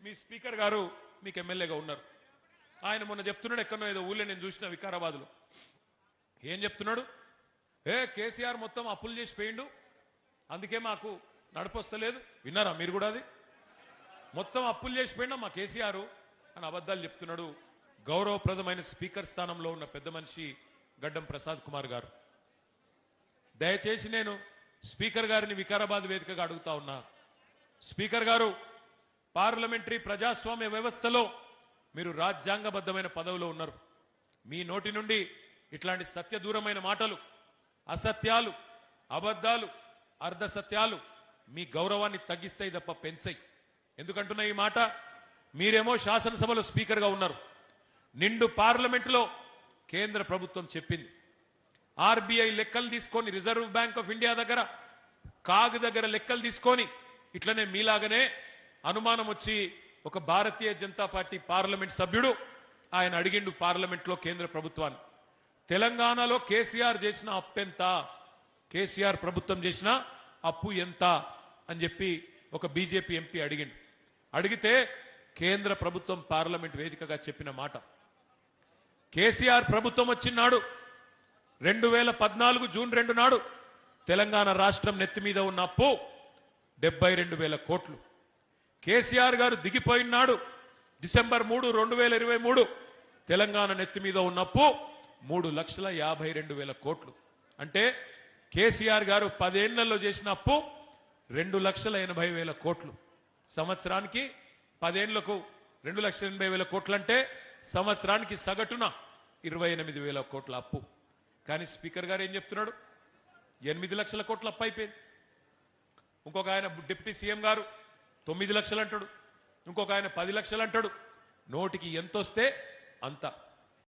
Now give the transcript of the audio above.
మీ speaker గారు మీకు ఎమ్మెల్యేగా ఉన్నారు. ఆయన మొన్న చెప్తున్నాడు, ఎక్కడో ఏదో ఊళ్ళో నేను చూసిన వికారాబాద్లో. ఏం చెప్తున్నాడు? కేసీఆర్ మొత్తం అప్పులు చేసి పోయిండు, అందుకే మాకు నడపొస్తలేదు. విన్నారా మీరు కూడా? అది మొత్తం అప్పులు చేసి పోయిండా మా కేసీఆర్ అని అబద్ధాలు చెప్తున్నాడు గౌరవప్రదమైన స్పీకర్ స్థానంలో ఉన్న పెద్ద మనిషి గడ్డం ప్రసాద్ కుమార్ గారు. దయచేసి నేను స్పీకర్ గారిని వికారాబాద్ వేదికగా అడుగుతా ఉన్నా, స్పీకర్ గారు, పార్లమెంటరీ ప్రజాస్వామ్య వ్యవస్థలో మీరు రాజ్యాంగబద్ధమైన పదవిలో ఉన్నారు. మీ నోటి నుండి ఇట్లాంటి సత్యదూరమైన మాటలు, అసత్యాలు, అబద్ధాలు, అర్ధసత్యాలు మీ గౌరవాన్ని తగ్గిస్తాయి తప్ప పెంచాయి. ఎందుకంటున్నా ఈ మాట? మీరేమో శాసనసభలో స్పీకర్గా ఉన్నారు. నిండు పార్లమెంటులో కేంద్ర ప్రభుత్వం చెప్పింది, ఆర్బీఐ లెక్కలు తీసుకొని, రిజర్వ్ బ్యాంక్ ఆఫ్ ఇండియా దగ్గర, కాగ్ దగ్గర లెక్కలు తీసుకొని, ఇట్లనే మీలాగనే అనుమానం వచ్చి ఒక భారతీయ జనతా పార్టీ పార్లమెంట్ సభ్యుడు ఆయన అడిగిండు పార్లమెంట్లో కేంద్ర ప్రభుత్వాన్ని, తెలంగాణలో కేసీఆర్ చేసిన అప్పు ఎంత, కేసీఆర్ ప్రభుత్వం చేసిన అప్పు ఎంత అని చెప్పి ఒక బీజేపీ ఎంపీ అడిగిండు. అడిగితే కేంద్ర ప్రభుత్వం పార్లమెంట్ వేదికగా చెప్పిన మాట, కేసీఆర్ ప్రభుత్వం వచ్చినాడు 2014 జూన్ 2 నాడు తెలంగాణ రాష్ట్రం నెత్తి మీద ఉన్న అప్పు 72,000 కోట్లు. కేసీఆర్ గారు దిగిపోయినాడు డిసెంబర్ 3, 2023 తెలంగాణ నెత్తి మీద ఉన్న అప్పు 3,52,000 కోట్లు. అంటే కేసీఆర్ గారు 10 ఏళ్లలో చేసిన అప్పు 2,80,000 కోట్లు. సంవత్సరానికి 10 ఏళ్లకు 2,80,000 కోట్లు అంటే సంవత్సరానికి సగటున 28,000 కోట్ల అప్పు. కానీ స్పీకర్ గారు ఏం చెప్తున్నాడు? 8 లక్షల కోట్ల అప్పు అయిపోయింది. ఇంకొక ఆయన డిప్యూటీ సీఎం గారు 9 లక్షలు అంటాడు, ఇంకొక ఆయన 10 లక్షలు అంటాడు. నోటికి ఎంతొస్తే అంత.